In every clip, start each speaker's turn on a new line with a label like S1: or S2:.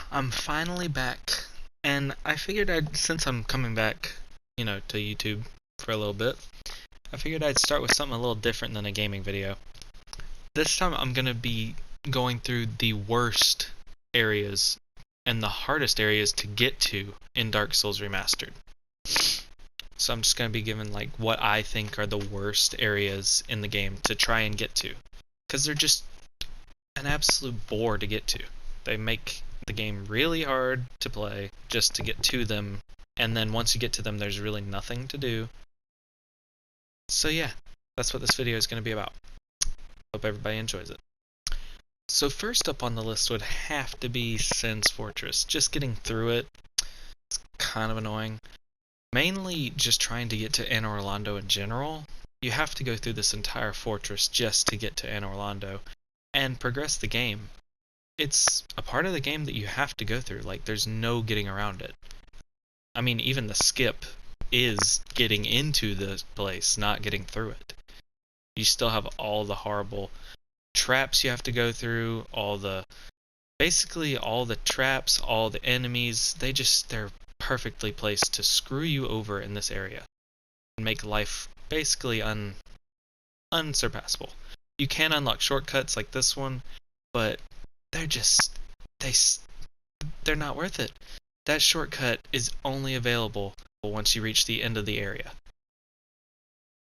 S1: I'm finally back, and I figured since I'm coming back, to YouTube for a little bit, I figured I'd start with something a little different than a gaming video. This time I'm gonna be going through the worst areas and the hardest areas to get to in Dark Souls Remastered. So I'm just gonna be giving like what I think are the worst areas in the game to try and get to, because they're just an absolute bore to get to. They make the game really hard to play just to get to them, and then once you get to them there's really nothing to do. So yeah, that's what this video is going to be about. Hope everybody enjoys it. So first up on the list would have to be Sin's Fortress. Just getting through it, it's kind of annoying. Mainly just trying to get to Anne Orlando in general. You have to go through this entire fortress just to get to Anne Orlando and progress the game. It's a part of the game that you have to go through, like there's no getting around it. I mean, even the skip is getting into the place, not getting through it. You still have all the horrible traps you have to go through, basically all the traps, all the enemies, they're perfectly placed to screw you over in this area and make life basically unsurpassable. You can unlock shortcuts like this one, but they're not worth it. That shortcut is only available once you reach the end of the area.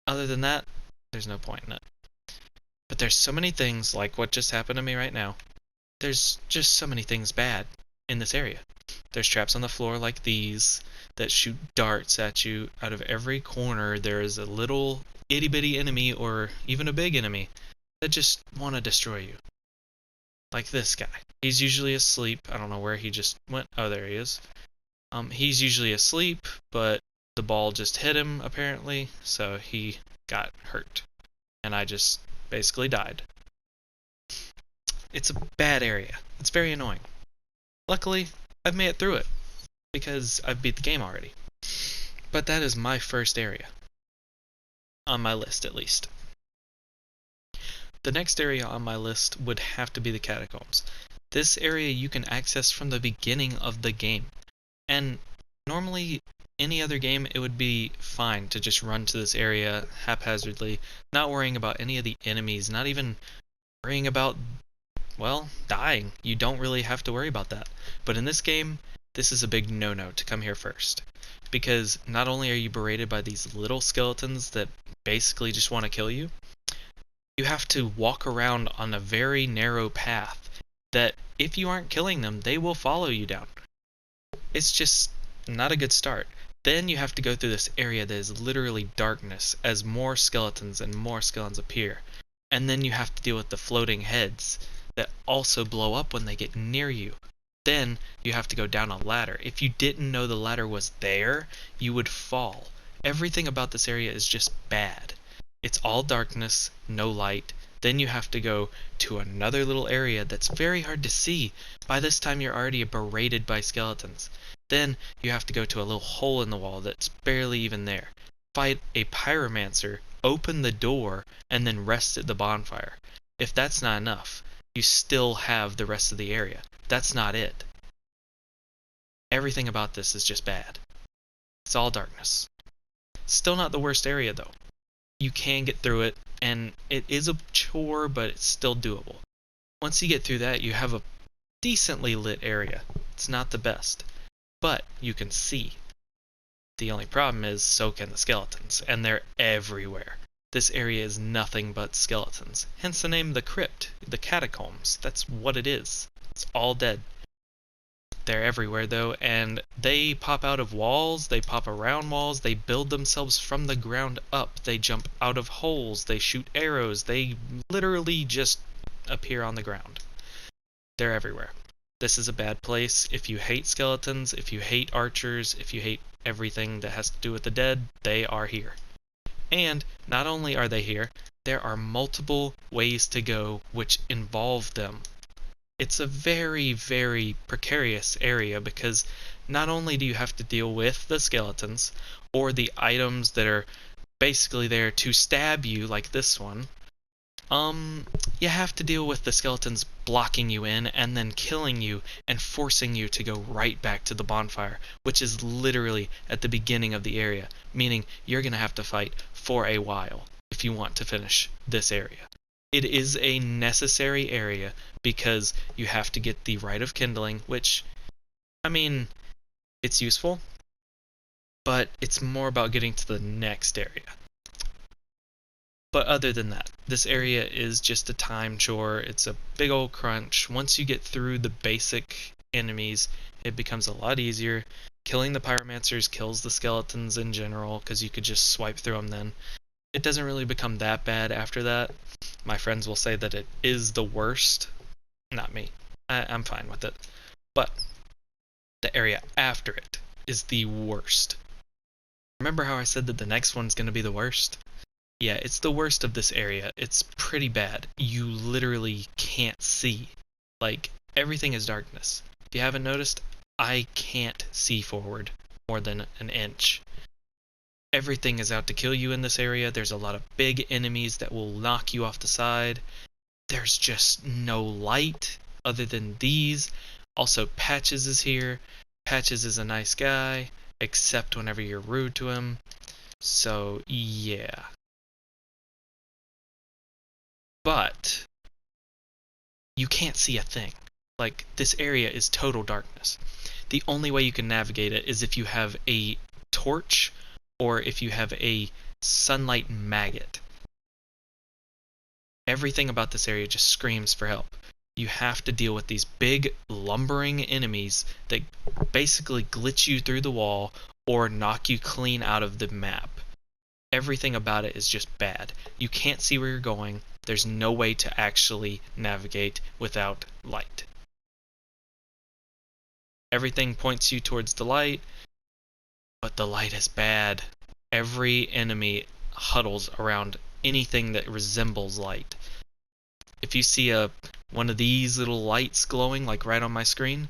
S1: Other than that, there's no point in it. But there's so many things, like what just happened to me right now. There's just so many things bad in this area. There's traps on the floor like these that shoot darts at you out of every corner. There is a little itty-bitty enemy or even a big enemy that just want to destroy you. Like this guy. He's usually asleep. I don't know where he just went. Oh, there he is. He's usually asleep, but the ball just hit him, apparently, so he got hurt. And I just basically died. It's a bad area. It's very annoying. Luckily, I've made it through it, because I've beat the game already. But that is my first area. On my list, at least. The next area on my list would have to be the catacombs. This area you can access from the beginning of the game. And normally, any other game, it would be fine to just run to this area haphazardly, not worrying about any of the enemies, not even worrying about, well, dying. You don't really have to worry about that. But in this game, this is a big no-no to come here first. Because not only are you berated by these little skeletons that basically just want to kill you, you have to walk around on a very narrow path that if you aren't killing them, they will follow you down. It's just not a good start. Then you have to go through this area that is literally darkness as more skeletons and more skeletons appear. And then you have to deal with the floating heads that also blow up when they get near you. Then you have to go down a ladder. If you didn't know the ladder was there, you would fall. Everything about this area is just bad. It's all darkness, no light. Then you have to go to another little area that's very hard to see. By this time you're already berated by skeletons. Then you have to go to a little hole in the wall that's barely even there. Fight a pyromancer, open the door, and then rest at the bonfire. If that's not enough, you still have the rest of the area. That's not it. Everything about this is just bad. It's all darkness. Still not the worst area though. You can get through it, and it is a chore, but it's still doable. Once you get through that, you have a decently lit area. It's not the best, but you can see. The only problem is, so can the skeletons, and they're everywhere. This area is nothing but skeletons, hence the name of the crypt, the catacombs. That's what it is. It's all dead. They're everywhere though, and they pop out of walls, they pop around walls, they build themselves from the ground up, they jump out of holes, they shoot arrows, they literally just appear on the ground. They're everywhere. This is a bad place. If you hate skeletons, if you hate archers, if you hate everything that has to do with the dead, they are here. And not only are they here, there are multiple ways to go which involve them. It's a very, very precarious area because not only do you have to deal with the skeletons or the items that are basically there to stab you like this one, You have to deal with the skeletons blocking you in and then killing you and forcing you to go right back to the bonfire, which is literally at the beginning of the area, meaning you're going to have to fight for a while if you want to finish this area. It is a necessary area because you have to get the Rite of Kindling, which, I mean, it's useful, but it's more about getting to the next area. But other than that, this area is just a time chore. It's a big old crunch. Once you get through the basic enemies, it becomes a lot easier. Killing the pyromancers kills the skeletons in general, because you could just swipe through them then. It doesn't really become that bad after that. My friends will say that it is the worst. Not me. I'm fine with it. But the area after it is the worst. Remember how I said that the next one's going to be the worst? Yeah, it's the worst of this area. It's pretty bad. You literally can't see. Like, everything is darkness. If you haven't noticed, I can't see forward more than an inch. Everything is out to kill you in this area. There's a lot of big enemies that will knock you off the side. There's just no light other than these. Also, Patches is here. Patches is a nice guy, except whenever you're rude to him. So, yeah. But you can't see a thing. Like, this area is total darkness. The only way you can navigate it is if you have a torch or if you have a sunlight maggot. Everything about this area just screams for help. You have to deal with these big lumbering enemies that basically glitch you through the wall or knock you clean out of the map. Everything about it is just bad. You can't see where you're going. There's no way to actually navigate without light. Everything points you towards the light, but the light is bad. Every enemy huddles around anything that resembles light. If you see one of these little lights glowing, like right on my screen,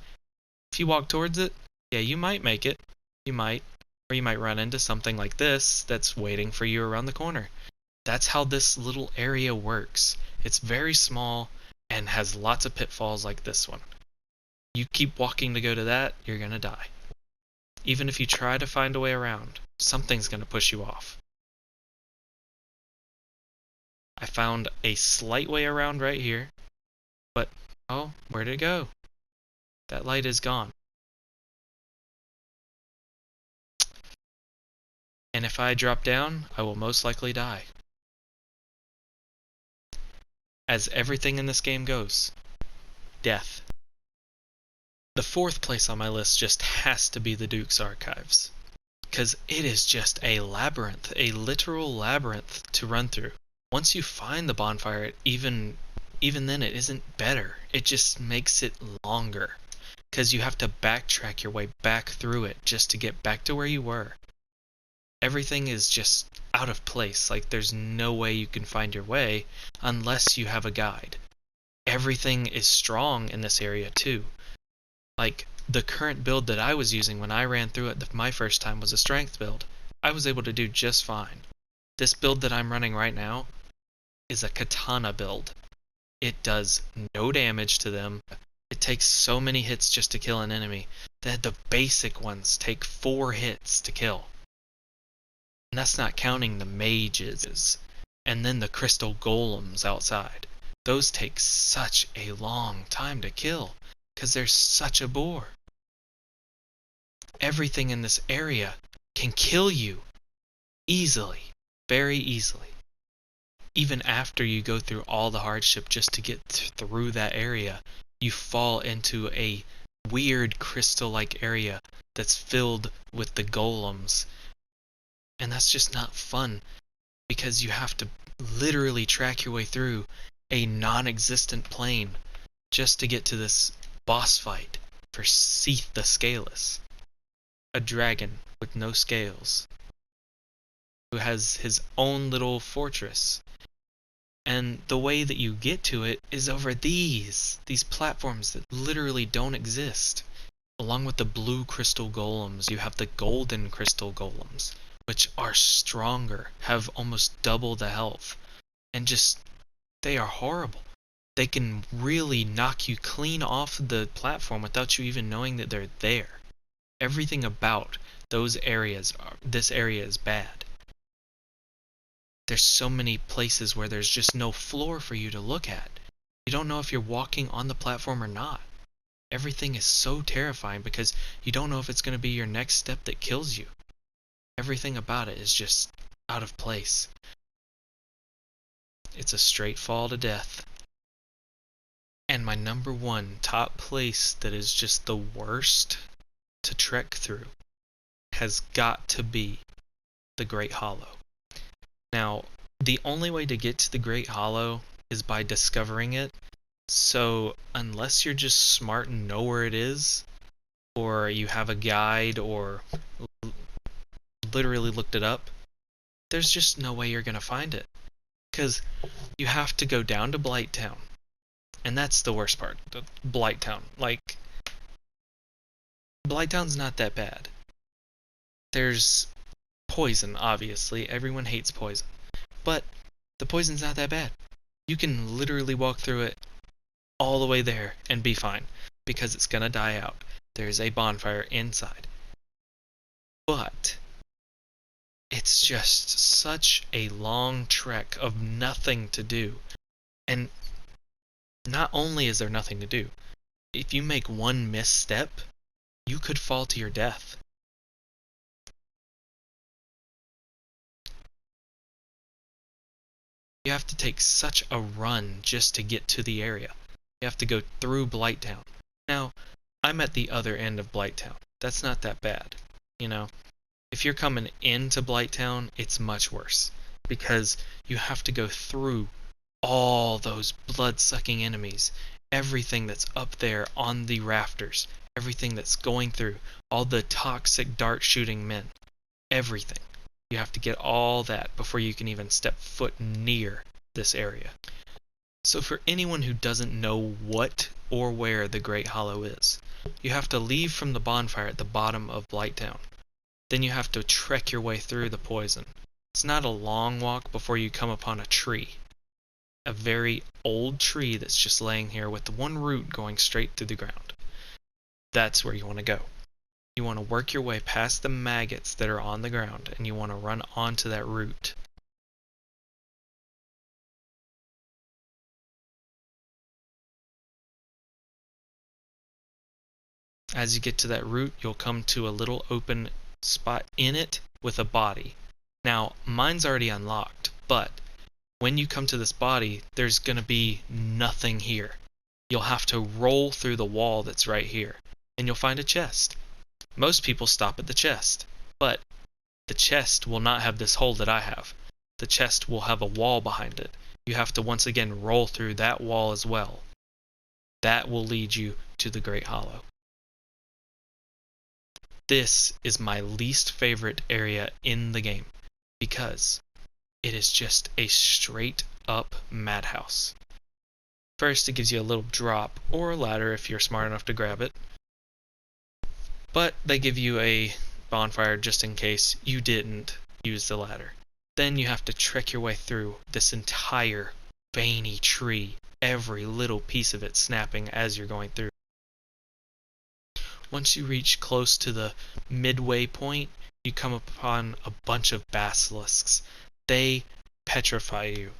S1: if you walk towards it, yeah, you might make it. You might. Or you might run into something like this that's waiting for you around the corner. That's how this little area works. It's very small and has lots of pitfalls like this one. You keep walking to go to that, you're going to die. Even if you try to find a way around, something's going to push you off. I found a slight way around right here, but, oh, where'd it go? That light is gone. And if I drop down, I will most likely die. As everything in this game goes. Death. The fourth place on my list just has to be the Duke's Archives. Because it is just a labyrinth, a literal labyrinth to run through. Once you find the bonfire, even then it isn't better. It just makes it longer. Because you have to backtrack your way back through it just to get back to where you were. Everything is just out of place. Like, there's no way you can find your way unless you have a guide. Everything is strong in this area too. Like, the current build that I was using when I ran through it my first time was a strength build. I was able to do just fine. This build that I'm running right now is a katana build. It does no damage to them. It takes so many hits just to kill an enemy that the basic ones take 4 hits to kill. And that's not counting the mages, and then the crystal golems outside. Those take such a long time to kill, because they're such a bore. Everything in this area can kill you easily, very easily. Even after you go through all the hardship just to get through that area, you fall into a weird crystal-like area that's filled with the golems. And that's just not fun, because you have to literally track your way through a non-existent plane just to get to this boss fight for Seath the Scaleless, a dragon with no scales, who has his own little fortress. And the way that you get to it is over these platforms that literally don't exist. Along with the blue crystal golems, you have the golden crystal golems, which are stronger, have almost double the health, and just, they are horrible. They can really knock you clean off the platform without you even knowing that they're there. Everything about those areas, this area is bad. There's so many places where there's just no floor for you to look at. You don't know if you're walking on the platform or not. Everything is so terrifying because you don't know if it's going to be your next step that kills you. Everything about it is just out of place. It's a straight fall to death. And my number one top place that is just the worst to trek through has got to be the Great Hollow. Now, the only way to get to the Great Hollow is by discovering it. So unless you're just smart and know where it is, or you have a guide or literally looked it up, there's just no way you're going to find it. Because you have to go down to Blighttown. And that's the worst part, Blighttown. Like, Blighttown's not that bad. There's poison, obviously. Everyone hates poison. But the poison's not that bad. You can literally walk through it all the way there and be fine, because it's gonna die out. There's a bonfire inside. But it's just such a long trek of nothing to do. And not only is there nothing to do, if you make one misstep, you could fall to your death. You have to take such a run just to get to the area. You have to go through Blighttown. Now, I'm at the other end of Blighttown. That's not that bad, you know. If you're coming into Blighttown, it's much worse, because you have to go through all those blood-sucking enemies, everything that's up there on the rafters, everything that's going through, all the toxic dart-shooting men, everything. You have to get all that before you can even step foot near this area. So for anyone who doesn't know what or where the Great Hollow is, you have to leave from the bonfire at the bottom of Blighttown. Then you have to trek your way through the poison. It's not a long walk before you come upon a tree. A very old tree that's just laying here with one root going straight through the ground. That's where you want to go. You want to work your way past the maggots that are on the ground, and you want to run onto that root. As you get to that root, you'll come to a little open spot in it with a body. Now, mine's already unlocked, but when you come to this body, there's going to be nothing here. You'll have to roll through the wall that's right here, and you'll find a chest. Most people stop at the chest, but the chest will not have this hole that I have. The chest will have a wall behind it. You have to once again roll through that wall as well. That will lead you to the Great Hollow. This is my least favorite area in the game, because it is just a straight up madhouse. First, it gives you a little drop or a ladder if you're smart enough to grab it. But they give you a bonfire just in case you didn't use the ladder. Then you have to trek your way through this entire veiny tree, every little piece of it snapping as you're going through. Once you reach close to the midway point, you come upon a bunch of basilisks. They petrify you.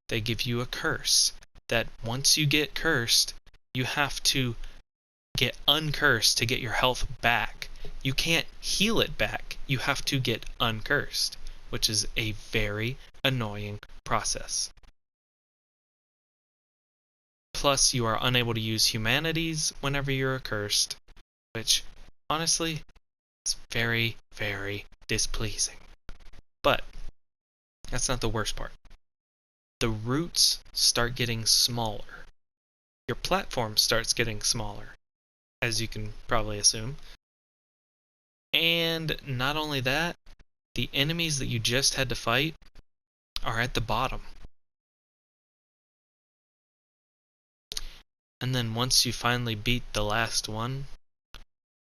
S1: They give you a curse that once you get cursed, you have to get uncursed to get your health back. You can't heal it back. You have to get uncursed, which is a very annoying process. Plus, you are unable to use humanities whenever you're accursed, which, honestly, is very, very displeasing. But that's not the worst part. The roots start getting smaller. Your platform starts getting smaller, as you can probably assume. And not only that, the enemies that you just had to fight are at the bottom. And then once you finally beat the last one,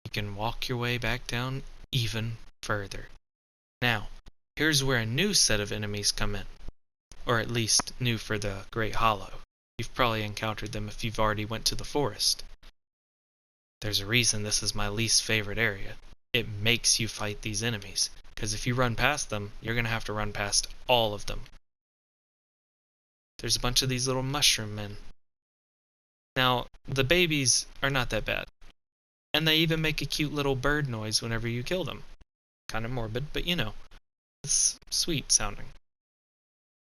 S1: you can walk your way back down even further. Now, here's where a new set of enemies come in. Or at least new for the Great Hollow. You've probably encountered them if you've already went to the forest. There's a reason this is my least favorite area. It makes you fight these enemies, because if you run past them, you're going to have to run past all of them. There's a bunch of these little mushroom men. Now, the babies are not that bad, and they even make a cute little bird noise whenever you kill them. Kind of morbid, but you know, it's sweet sounding.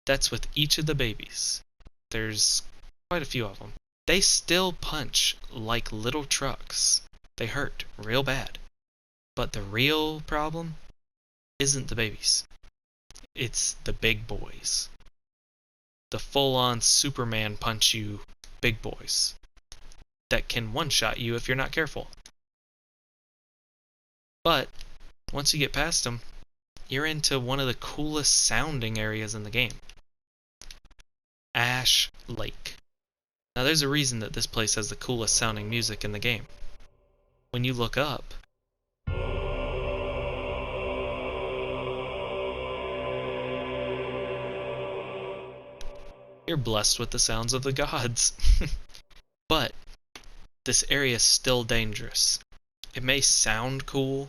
S1: That's with each of the babies. There's quite a few of them. They still punch like little trucks. They hurt real bad. But the real problem isn't the babies. It's the big boys. The full-on Superman punch you big boys that can one-shot you if you're not careful. But once you get past them, you're into one of the coolest sounding areas in the game. Ash Lake. Now there's a reason that this place has the coolest sounding music in the game. When you look up, you're blessed with the sounds of the gods. But this area is still dangerous. It may sound cool,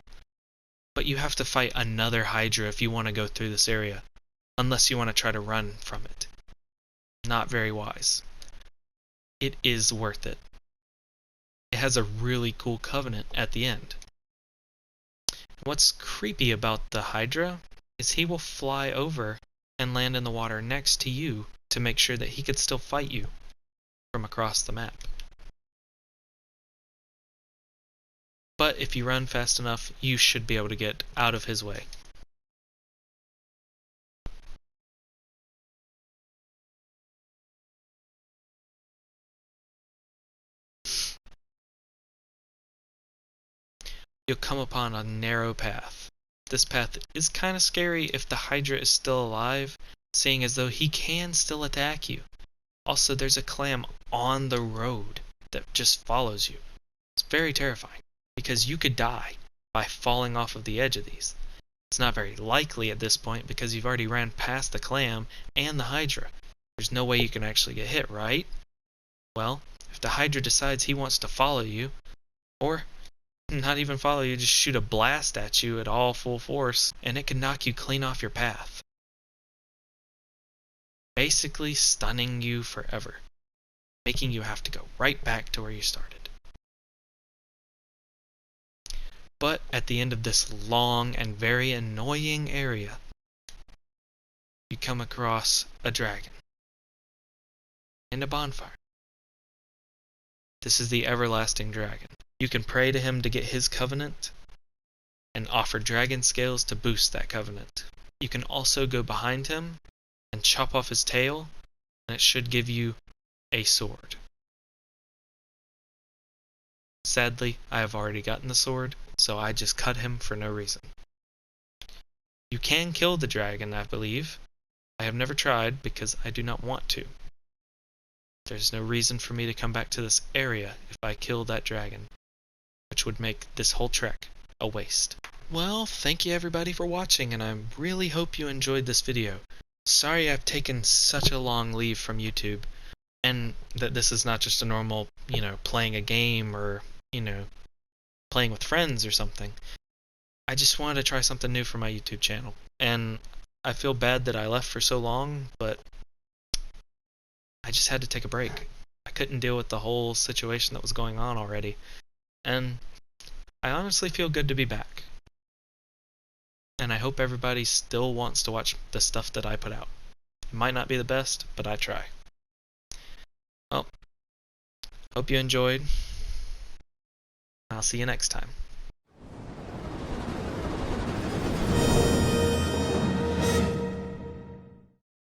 S1: but you have to fight another Hydra if you want to go through this area, unless you want to try to run from it. Not very wise. It is worth it. It has a really cool covenant at the end. What's creepy about the Hydra is he will fly over and land in the water next to you to make sure that he could still fight you from across the map. But if you run fast enough, you should be able to get out of his way. You'll come upon a narrow path. This path is kind of scary if the Hydra is still alive, seeing as though he can still attack you. Also, there's a clam on the road that just follows you. It's very terrifying, because you could die by falling off of the edge of these. It's not very likely at this point because you've already ran past the clam and the Hydra. There's no way you can actually get hit, right? Well, if the Hydra decides he wants to follow you, or not even follow you, just shoot a blast at you at all full force, and it can knock you clean off your path. Basically stunning you forever, making you have to go right back to where you started. But at the end of this long and very annoying area, you come across a dragon and a bonfire. This is the everlasting dragon. You can pray to him to get his covenant and offer dragon scales to boost that covenant. You can also go behind him and chop off his tail, and it should give you a sword. Sadly, I have already gotten the sword, so I just cut him for no reason. You can kill the dragon, I believe. I have never tried because I do not want to. There's no reason for me to come back to this area if I kill that dragon, which would make this whole trek a waste. Well, thank you everybody for watching, and I really hope you enjoyed this video. Sorry I've taken such a long leave from YouTube, and that this is not just a normal, playing a game or, playing with friends or something. I just wanted to try something new for my YouTube channel, and I feel bad that I left for so long, but I just had to take a break. I couldn't deal with the whole situation that was going on already, and I honestly feel good to be back. And I hope everybody still wants to watch the stuff that I put out. It might not be the best, but I try. Well, hope you enjoyed. I'll see you next time.